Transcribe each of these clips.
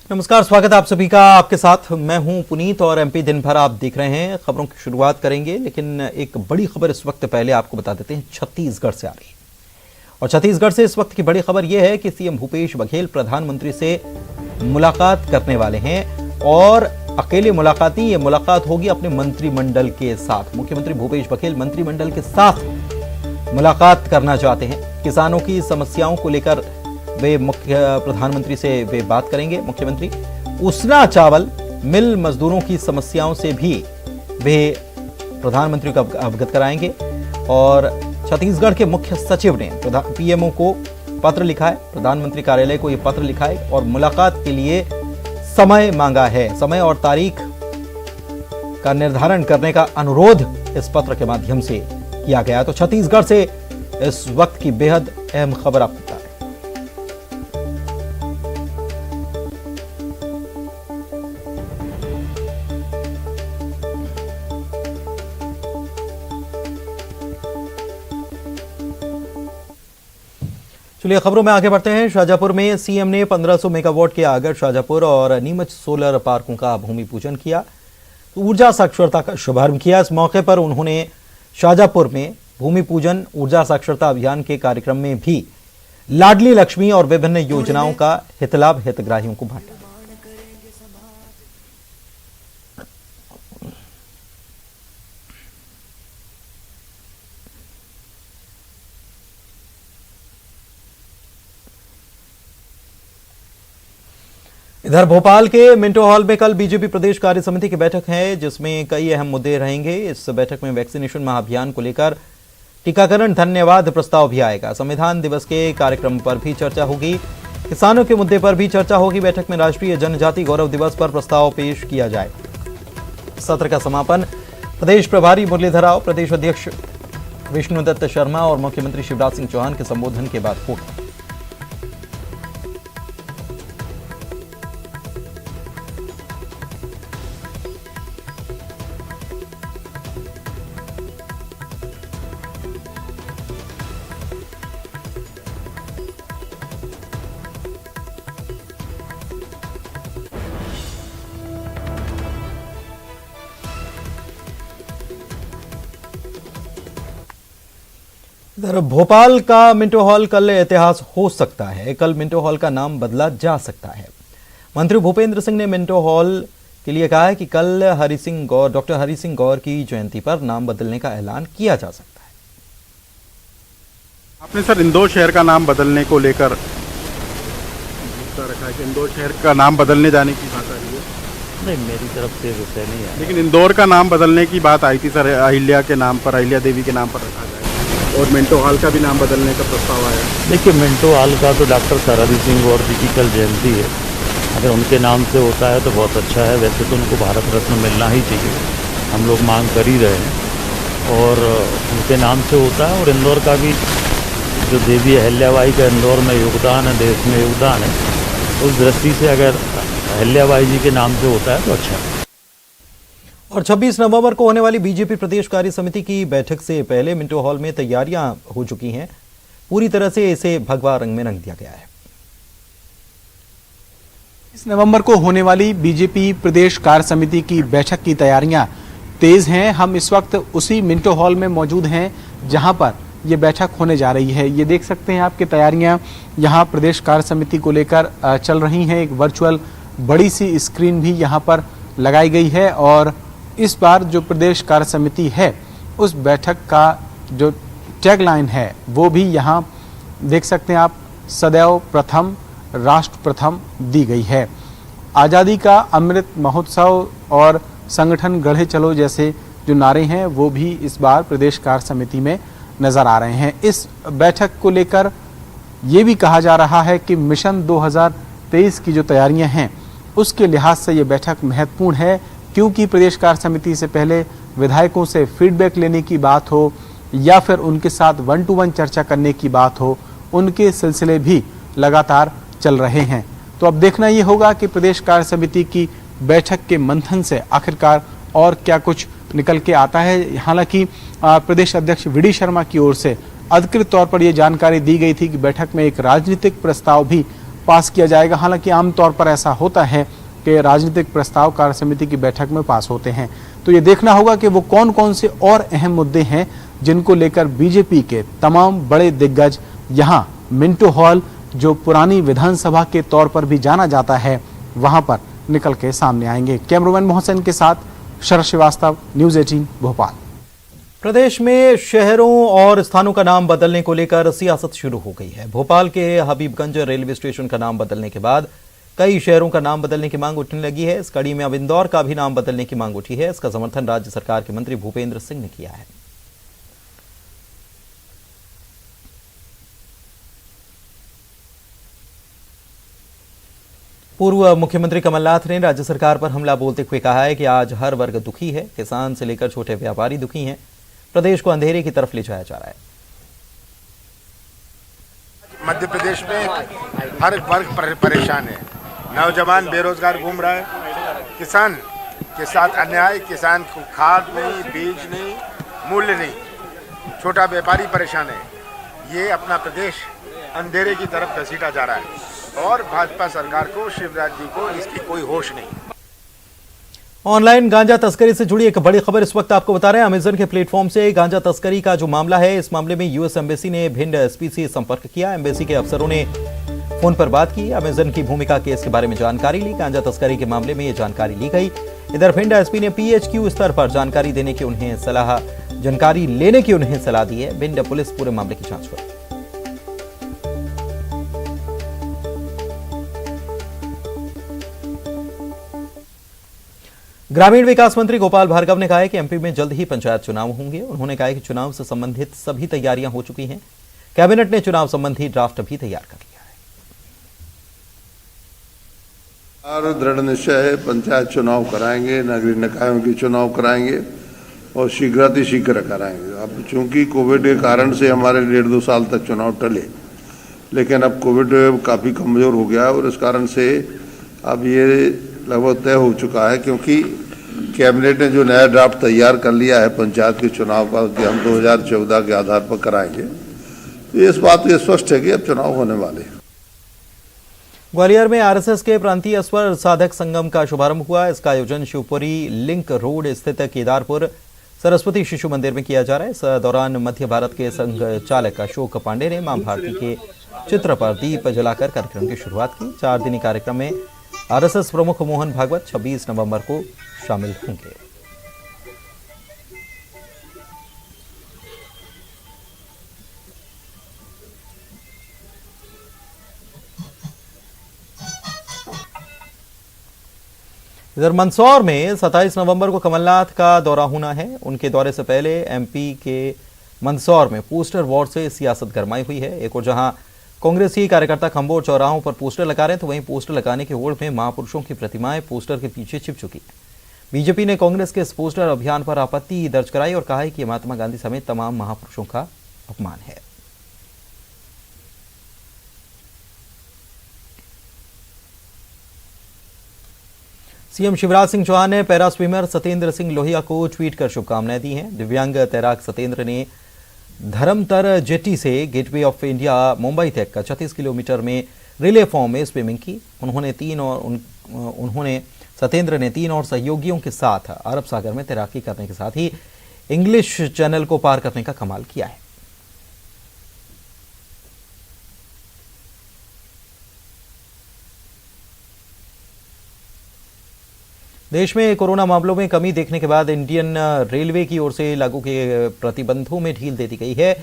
नमस्कार, स्वागत है आप सभी का। आपके साथ मैं हूं पुनीत और एमपी दिन भर आप देख रहे हैं। खबरों की शुरुआत करेंगे, लेकिन एक बड़ी खबर इस वक्त पहले आपको बता देते हैं, छत्तीसगढ़ से आ रही है। और छत्तीसगढ़ से इस वक्त की बड़ी खबर यह है कि सीएम भूपेश बघेल प्रधानमंत्री से मुलाकात करने वाले हैं और अकेले मुलाकात नहीं, ये मुलाकात होगी अपने मंत्रिमंडल के साथ। मुख्यमंत्री भूपेश बघेल मंत्रिमंडल के साथ मुलाकात करना चाहते हैं। किसानों की समस्याओं को लेकर वे प्रधानमंत्री से वे बात करेंगे। मुख्यमंत्री उसना चावल मिल मजदूरों की समस्याओं से भी वे प्रधानमंत्री को अवगत कराएंगे। और छत्तीसगढ़ के मुख्य सचिव ने पीएमओ को पत्र लिखा है, प्रधानमंत्री कार्यालय को यह पत्र लिखा है और मुलाकात के लिए समय मांगा है। समय और तारीख का निर्धारण करने का अनुरोध इस पत्र के माध्यम से किया गया। तो छत्तीसगढ़ से इस वक्त की बेहद अहम खबर आपको बता रहे हैं। चलिए खबरों में आगे बढ़ते हैं। शाजापुर में सीएम ने 1500 मेगावाट के आगर शाजापुर और नीमच सोलर पार्कों का भूमि पूजन किया, ऊर्जा साक्षरता का शुभारंभ किया। इस मौके पर उन्होंने शाजापुर में भूमि पूजन, ऊर्जा साक्षरता अभियान के कार्यक्रम में भी लाडली लक्ष्मी और विभिन्न योजनाओं का हितलाभ हितग्राहियों को बांटा। इधर भोपाल के मिंटो हॉल में कल बीजेपी प्रदेश कार्य समिति की बैठक है, जिसमें कई अहम मुद्दे रहेंगे। इस बैठक में वैक्सीनेशन महाअभियान को लेकर टीकाकरण धन्यवाद प्रस्ताव भी आएगा। संविधान दिवस के कार्यक्रम पर भी चर्चा होगी। किसानों के मुद्दे पर भी चर्चा होगी। बैठक में राष्ट्रीय जनजाति गौरव दिवस पर प्रस्ताव पेश किया जाए। सत्र का समापन प्रदेश प्रभारी मुरलीधर राव, प्रदेश अध्यक्ष विष्णुदत्त शर्मा और मुख्यमंत्री शिवराज सिंह चौहान के संबोधन के बाद होगा। इधर भोपाल का मिंटो हॉल कल इतिहास हो सकता है। कल मिंटो हॉल का नाम बदला जा सकता है। मंत्री भूपेंद्र सिंह ने मिंटो हॉल के लिए कहा है कि कल डॉक्टर हरि सिंह गौर की जयंती पर नाम बदलने का ऐलान किया जा सकता है। आपने सर इंदौर शहर का नाम बदलने को लेकर रखा है कि इंदौर शहर का नाम बदलने जाने की बात आ रही है? नहीं, मेरी तरफ से विषय नहीं है। लेकिन इंदौर का नाम बदलने की बात आई थी सर, अहिल्या के नाम पर, अहिल्या देवी के नाम पर रखा जाए और मिंटो हॉल का भी नाम बदलने का प्रस्ताव आया। देखिए, मिंटो हॉल का तो डॉक्टर सर हरि सिंह गौर जी की कल जयंती है। अगर उनके नाम से होता है तो बहुत अच्छा है। वैसे तो उनको भारत रत्न मिलना ही चाहिए, हम लोग मांग कर ही रहे हैं और उनके नाम से होता है। और इंदौर का भी जो देवी अहिल्याबाई का इंदौर में योगदान है, देश में योगदान है, उस दृष्टि से अगर अहिल्याबाई जी के नाम से होता है तो अच्छा है। और 26 नवंबर को होने वाली बीजेपी प्रदेश कार्य समिति की बैठक से पहले मिंटो हॉल में तैयारियां हो चुकी हैं। पूरी तरह से इसे भगवा रंग में रंग दिया गया है। 26 नवंबर को होने वाली बीजेपी प्रदेश कार्य समिति की बैठक की तैयारियां तेज हैं। हम इस वक्त उसी मिंटो हॉल में मौजूद हैं जहां पर ये बैठक होने जा रही है। ये देख सकते हैं आपकी तैयारियां यहां प्रदेश कार्य समिति को लेकर चल रही हैं। एक वर्चुअल बड़ी सी स्क्रीन भी यहां पर लगाई गई है और इस बार जो प्रदेश कार्य समिति है उस बैठक का जो टैगलाइन है वो भी यहाँ देख सकते हैं आप, सदैव प्रथम राष्ट्र प्रथम दी गई है। आज़ादी का अमृत महोत्सव और संगठन गढ़े चलो जैसे जो नारे हैं वो भी इस बार प्रदेश कार्य समिति में नजर आ रहे हैं। इस बैठक को लेकर ये भी कहा जा रहा है कि मिशन 2023 की जो तैयारियां हैं उसके लिहाज से ये बैठक महत्वपूर्ण है, क्योंकि प्रदेश कार्य समिति से पहले विधायकों से फीडबैक लेने की बात हो या फिर उनके साथ 1-to-1 चर्चा करने की बात हो, उनके सिलसिले भी लगातार चल रहे हैं। तो अब देखना ये होगा कि प्रदेश कार्य समिति की बैठक के मंथन से आखिरकार और क्या कुछ निकल के आता है। हालांकि प्रदेश अध्यक्ष वी डी शर्मा की ओर से अधिकृत तौर पर यह जानकारी दी गई थी कि बैठक में एक राजनीतिक प्रस्ताव भी पास किया जाएगा। हालांकि आमतौर पर ऐसा होता है कि राजनीतिक प्रस्ताव कार्य समिति की बैठक में पास होते हैं। तो ये देखना होगा कि वो कौन कौन से और अहम मुद्दे हैं जिनको लेकर बीजेपी के तमाम बड़े दिग्गज यहाँ मिंटो हॉल, जो पुरानी विधानसभा के तौर पर भी जाना जाता है, वहां पर निकल के सामने आएंगे। कैमरामैन मोहसिन के साथ शरद श्रीवास्तव, न्यूज़ 18 भोपाल। प्रदेश में शहरों और स्थानों का नाम बदलने को लेकर सियासत शुरू हो गई है। भोपाल के हबीबगंज रेलवे स्टेशन का नाम बदलने के बाद कई शहरों का नाम बदलने की मांग उठने लगी है। इस कड़ी में अब इंदौर का भी नाम बदलने की मांग उठी है। इसका समर्थन राज्य सरकार के मंत्री भूपेंद्र सिंह ने किया है। पूर्व मुख्यमंत्री कमलनाथ ने राज्य सरकार पर हमला बोलते हुए कहा है कि आज हर वर्ग दुखी है, किसान से लेकर छोटे व्यापारी दुखी हैं। प्रदेश को अंधेरे की तरफ ले जाया जा रहा है। मध्य प्रदेश में हर वर्ग परेशान है। नौजवान बेरोजगार घूम रहा है, किसान के साथ अन्याय, किसान को खाद नहीं, बीज नहीं, मूल्य नहीं, छोटा व्यापारी परेशान है। ये अपना प्रदेश अंधेरे की तरफ घसीटा जा रहा है और भाजपा सरकार को, शिवराज जी को इसकी कोई होश नहीं। ऑनलाइन गांजा तस्करी से जुड़ी एक बड़ी खबर इस वक्त आपको बता रहे हैं। अमेजन के प्लेटफॉर्म से गांजा तस्करी का जो मामला है, इस मामले में यूएस एम्बेसी ने भिंड एसपी से संपर्क किया। एम्बेसी के अफसरों ने फोन पर बात की, अमेजन की भूमिका केस के बारे में जानकारी ली। गांजा तस्करी के मामले में यह जानकारी ली गई। इधर भिंड एसपी ने पीएचक्यू स्तर पर जानकारी लेने की उन्हें सलाह दी है। भिंड पुलिस पूरे मामले की जांच कर। ग्रामीण विकास मंत्री गोपाल भार्गव ने कहा है कि एमपी में जल्द ही पंचायत चुनाव होंगे। उन्होंने कहा है कि चुनाव से संबंधित सभी तैयारियां हो चुकी हैं। कैबिनेट ने चुनाव संबंधी ड्राफ्ट भी तैयार कर लिया है। और दृढ़ निश्चय है, पंचायत चुनाव कराएंगे, नगरीय निकायों की चुनाव कराएंगे और शीघ्र कराएंगे। अब चूंकि कोविड के कारण से हमारे 1.5-2 साल तक चुनाव टले, लेकिन अब कोविड काफ़ी कमज़ोर हो गया और इस कारण से अब ये लगभग तय हो चुका है, क्योंकि कैबिनेट ने जो नया ड्राफ्ट तैयार कर लिया है पंचायत के चुनाव का कि हम 2014 के आधार पर कराएंगे। तो इस बात ये स्पष्ट है कि अब चुनाव होने वाले हैं। ग्वालियर में आरएसएस के प्रांतीय स्वर साधक संगम का शुभारंभ हुआ। इसका आयोजन शिवपुरी लिंक रोड स्थित केदारपुर सरस्वती शिशु मंदिर में किया जा रहा है। इस दौरान मध्य भारत के संघ चालक अशोक पांडे ने मां भारती के चित्र पर दीप जलाकर कार्यक्रम की शुरुआत की। 4 दिनी कार्यक्रम में आरएसएस प्रमुख मोहन भागवत 26 नवंबर को शामिल होंगे। इधर मंदसौर में 27 नवंबर को कमलनाथ का दौरा होना है। उनके दौरे से पहले एमपी के मंदसौर में पोस्टर वॉर से सियासत गरमाई हुई है। एक और जहां कांग्रेसी कार्यकर्ता खंबों और चौराहों पर पोस्टर लगा रहे हैं, तो वहीं पोस्टर लगाने के होड़ में महापुरुषों की प्रतिमाएं पोस्टर के पीछे छिप चुकी हैं। बीजेपी ने कांग्रेस के इस पोस्टर अभियान पर आपत्ति दर्ज कराई और कहा है कि महात्मा गांधी समेत तमाम महापुरुषों का अपमान है। सीएम शिवराज सिंह चौहान ने पैरा स्विमर सत्येंद्र सिंह लोहिया को ट्वीट कर शुभकामनाएं दी हैं। दिव्यांग तैराक सत्येंद्र ने धर्मतर जेटी से गेटवे ऑफ इंडिया मुंबई तक 36 किलोमीटर में रिले फॉर्म में स्विमिंग की। सत्येंद्र ने 3 और सहयोगियों के साथ अरब सागर में तैराकी करने के साथ ही इंग्लिश चैनल को पार करने का कमाल किया है। देश में कोरोना मामलों में कमी देखने के बाद इंडियन रेलवे की ओर से लागू किए प्रतिबंधों में ढील दे दी गई है।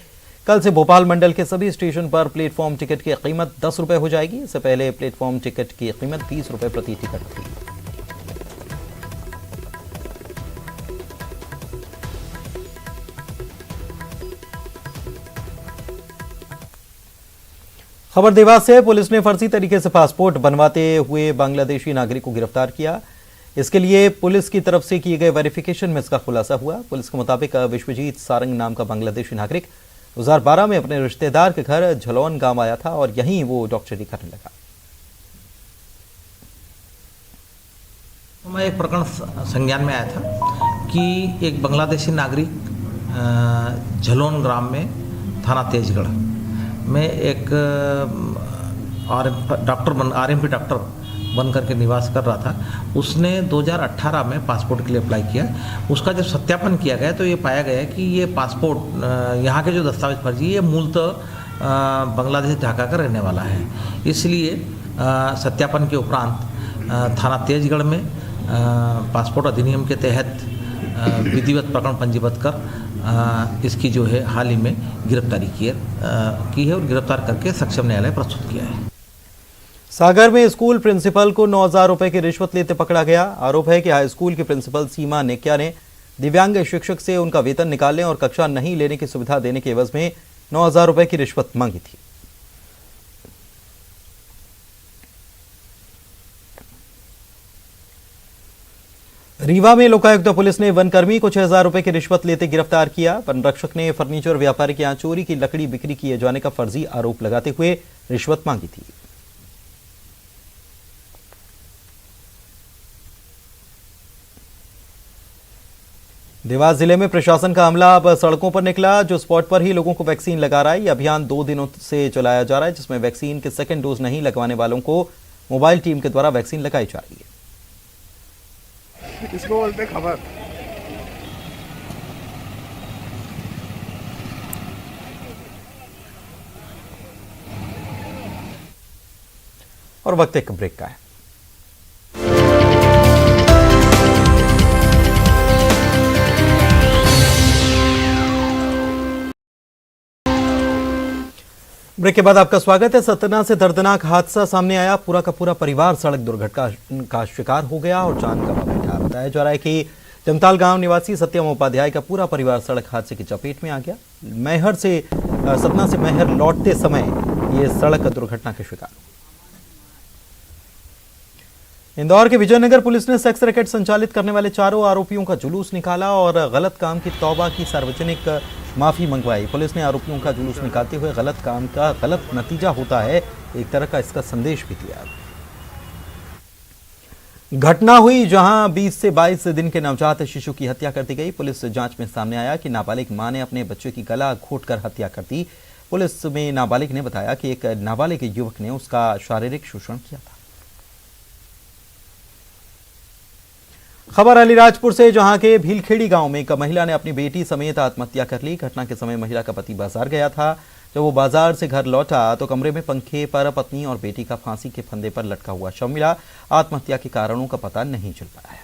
कल से भोपाल मंडल के सभी स्टेशन पर प्लेटफॉर्म टिकट की कीमत 10 रुपए हो जाएगी। इससे पहले प्लेटफॉर्म टिकट की कीमत 20 रुपए प्रति टिकट थी। खबर देवास से पुलिस ने फर्जी तरीके से पासपोर्ट बनवाते हुए बांग्लादेशी नागरिक को गिरफ्तार किया। इसके लिए पुलिस की तरफ से किए गए वेरिफिकेशन में इसका खुलासा हुआ। पुलिस के मुताबिक विश्वजीत सारंग नाम का बांग्लादेशी नागरिक 2012 में अपने रिश्तेदार के घर झलौन गांव आया था और यहीं वो डॉक्टरी करने लगा। मैं एक प्रकरण संज्ञान में आया था कि एक बांग्लादेशी नागरिक झलौन ग्राम में थाना तेजगढ़ में एक आरएमपी डॉक्टर बन करके निवास कर रहा था, उसने 2018 में पासपोर्ट के लिए अप्लाई किया। उसका जब सत्यापन किया गया तो ये पाया गया कि ये पासपोर्ट यहाँ के जो दस्तावेज फर्जी, ये मूलतः बांग्लादेश ढाका का रहने वाला है। इसलिए सत्यापन के उपरांत थाना तेजगढ़ में पासपोर्ट अधिनियम के तहत विधिवत प्रकरण पंजीबद्ध कर इसकी जो है हाल ही में गिरफ्तारी की है और गिरफ्तार करके सक्षम न्यायालय प्रस्तुत किया है। सागर में स्कूल प्रिंसिपल को 9,000 रुपए की रिश्वत लेते पकड़ा गया। आरोप है कि हाई स्कूल की प्रिंसिपल सीमा नेकिया ने दिव्यांग शिक्षक से उनका वेतन निकालने और कक्षा नहीं लेने की सुविधा देने के एवज में 9,000 रुपए की रिश्वत मांगी थी। रीवा में लोकायुक्त पुलिस ने वनकर्मी को 6,000 रुपए की रिश्वत लेते गिरफ्तार किया। वन रक्षक ने फर्नीचर व्यापारी के यहां चोरी की लकड़ी बिक्री किए जाने का फर्जी आरोप लगाते हुए रिश्वत मांगी थी। देवास जिले में प्रशासन का अमला अब सड़कों पर निकला, जो स्पॉट पर ही लोगों को वैक्सीन लगा रहा है। यह अभियान 2 दिनों से चलाया जा रहा है, जिसमें वैक्सीन के सेकंड डोज नहीं लगवाने वालों को मोबाइल टीम के द्वारा वैक्सीन लगाई जा रही है। इसको बोलते खबर। और वक्त एक ब्रेक का है। ब्रेक के बाद आपका स्वागत है। सतना से दर्दनाक हादसा सामने आया। पूरा का पूरा परिवार सड़क दुर्घटना का शिकार हो गया और जान गंवा बैठा। बताया जा रहा है कि जमताल गांव निवासी सत्यम उपाध्याय का पूरा परिवार सड़क हादसे की चपेट में आ गया। सतना से मैहर लौटते समय ये सड़क दुर्घटना के शिकार हुए। इंदौर के विजयनगर पुलिस ने सेक्स रैकेट संचालित करने वाले 4 आरोपियों का जुलूस निकाला और गलत काम की तौबा की सार्वजनिक माफी मंगवाई। पुलिस ने आरोपियों का जुलूस निकालते हुए गलत काम का गलत नतीजा होता है, एक तरह का इसका संदेश भी दिया। घटना हुई जहां 20 से 22 दिन के नवजात शिशु की हत्या कर दी गई। पुलिस जांच में सामने आया कि नाबालिग मां ने अपने बच्चे की गला घोंटकर हत्या कर दी। पुलिस में नाबालिग ने बताया कि एक नाबालिग युवक ने उसका शारीरिक शोषण किया था। खबर अलीराजपुर से, जहां के भीलखेड़ी गांव में एक महिला ने अपनी बेटी समेत आत्महत्या कर ली। घटना के समय महिला का पति बाजार गया था। जब वो बाजार से घर लौटा तो कमरे में पंखे पर पत्नी और बेटी का फांसी के फंदे पर लटका हुआ शव मिला। आत्महत्या के कारणों का पता नहीं चल पाया है।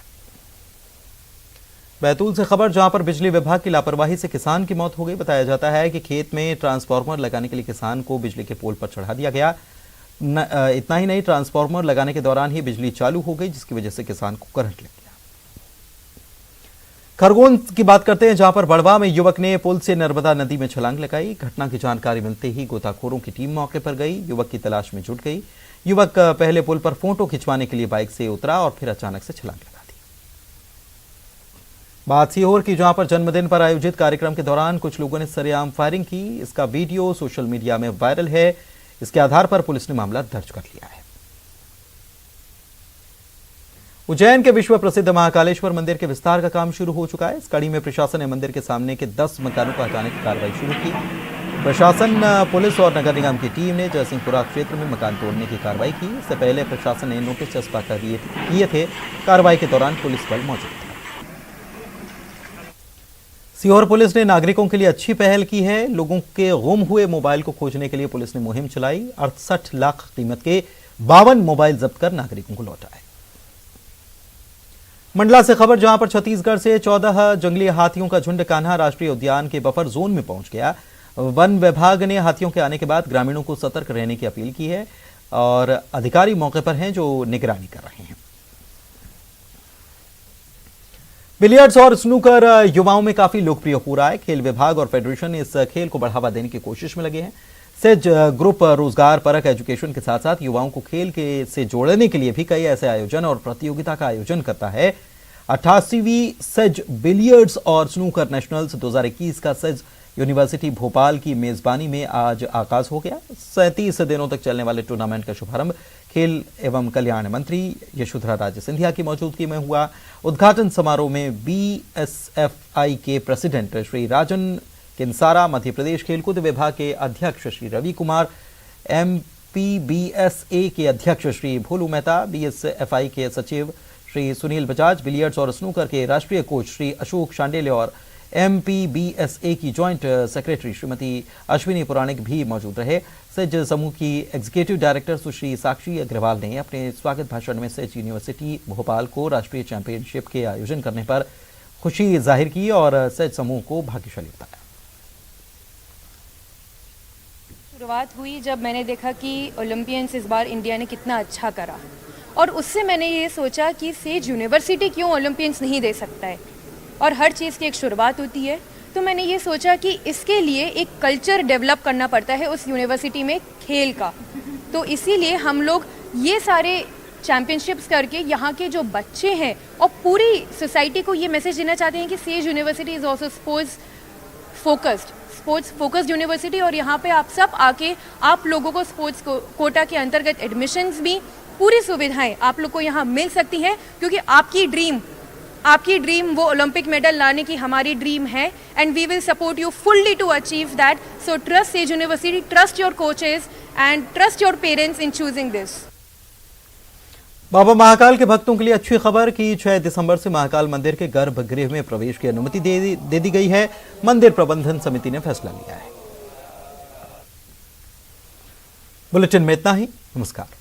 बैतूल से खबर, जहां पर बिजली विभाग की लापरवाही से किसान की मौत हो गई। बताया जाता है कि खेत में ट्रांसफार्मर लगाने के लिए किसान को बिजली के पोल पर चढ़ा दिया गया। इतना ही नहीं, ट्रांसफार्मर लगाने के दौरान ही बिजली चालू हो गई, जिसकी वजह से किसान को करंट लग गया। खरगोन की बात करते हैं, जहां पर बड़वा में युवक ने पुल से नर्मदा नदी में छलांग लगाई। घटना की जानकारी मिलते ही गोताखोरों की टीम मौके पर गई, युवक की तलाश में जुट गई। युवक पहले पुल पर फोटो खिंचवाने के लिए बाइक से उतरा और फिर अचानक से छलांग लगा दी। बात सीहोर की, जहां पर जन्मदिन पर आयोजित कार्यक्रम के दौरान कुछ लोगों ने सरेआम फायरिंग की। इसका वीडियो सोशल मीडिया में वायरल है। इसके आधार पर पुलिस ने मामला दर्ज कर लिया है। उज्जैन के विश्व प्रसिद्ध महाकालेश्वर मंदिर के विस्तार का काम शुरू हो चुका है। इस कड़ी में प्रशासन ने मंदिर के सामने के 10 मकानों को हटाने की कार्रवाई शुरू की। प्रशासन, पुलिस और नगर निगम की टीम ने जयसिंहपुरा क्षेत्र में मकान तोड़ने की कार्रवाई की। इससे पहले प्रशासन ने नोटिस चस्पा कर किए थे। कार्रवाई के दौरान पुलिस बल मौजूद था। सीहोर पुलिस ने नागरिकों के लिए अच्छी पहल की है। लोगों के गुम हुए मोबाइल को खोजने के लिए पुलिस ने मुहिम चलाई। 68 लाख कीमत के 52 मोबाइल जब्त कर नागरिकों को लौटाए। मंडला से खबर, जहां पर छत्तीसगढ़ से 14 जंगली हाथियों का झुंड कान्हा राष्ट्रीय उद्यान के बफर जोन में पहुंच गया। वन विभाग ने हाथियों के आने के बाद ग्रामीणों को सतर्क रहने की अपील की है और अधिकारी मौके पर हैं जो निगरानी कर रहे हैं। बिलियर्ड्स और स्नूकर युवाओं में काफी लोकप्रिय हो रहा है। खेल विभाग और फेडरेशन इस खेल को बढ़ावा देने की कोशिश में लगे हैं। सेज ग्रुप रोजगार परक एजुकेशन के साथ साथ युवाओं को खेल से जोड़ने के लिए भी कई ऐसे आयोजन और प्रतियोगिता का आयोजन करता है। 88वीं सेज बिलियर्ड्स और स्नूकर नेशनल्स 2021 का सेज यूनिवर्सिटी भोपाल की मेजबानी में आज आगाज हो गया। 37 दिनों तक चलने वाले टूर्नामेंट का शुभारंभ खेल एवं कल्याण मंत्री यशोधरा राजे सिंधिया की मौजूदगी में हुआ। उद्घाटन समारोह में BSFI के प्रेसिडेंट श्री राजन किंसारा, मध्य प्रदेश खेलकूद विभाग के अध्यक्ष श्री रवि कुमार, MPBSA के अध्यक्ष श्री भोलू मेहता, BSFI के सचिव श्री सुनील बजाज, बिलियर्ड्स और स्नूकर के राष्ट्रीय कोच श्री अशोक शांडेले और MPBSA की जॉइंट सेक्रेटरी श्रीमती अश्विनी पुराणिक भी मौजूद रहे। सेज समूह की एग्जीक्यूटिव डायरेक्टर सुश्री साक्षी अग्रवाल ने अपने स्वागत भाषण में सेज यूनिवर्सिटी भोपाल को राष्ट्रीय चैंपियनशिप के आयोजन करने पर खुशी जाहिर की और सेज समूह को भाग्यशाली बताया। शुरुआत हुई जब मैंने देखा कि ओलंपियंस इस बार इंडिया ने कितना अच्छा करा, और उससे मैंने ये सोचा कि सेज यूनिवर्सिटी क्यों ओलंपियंस नहीं दे सकता है, और हर चीज़ की एक शुरुआत होती है। तो मैंने ये सोचा कि इसके लिए एक कल्चर डेवलप करना पड़ता है उस यूनिवर्सिटी में खेल का। तो इसीलिए हम लोग ये सारे चैम्पियनशिप्स करके यहाँ के जो बच्चे हैं और पूरी सोसाइटी को ये मैसेज देना चाहते हैं कि says university is also sports focused university, और यहाँ पे आप सब आके आप लोगों को स्पोर्ट्स कोटा के अंतर्गत एडमिशन्स भी पूरी सुविधाएं आप लोग को यहाँ मिल सकती हैं, क्योंकि आपकी ड्रीम वो ओलंपिक मेडल लाने की हमारी ड्रीम है, and we will support you fully to achieve that. So trust Sage University, trust your coaches and trust your parents in choosing this. बाबा महाकाल के भक्तों के लिए अच्छी खबर कि 6 दिसंबर से महाकाल मंदिर के गर्भगृह में प्रवेश की अनुमति दे दी गई है। मंदिर प्रबंधन समिति ने फैसला लिया है। बुलेटिन में इतना ही। नमस्कार।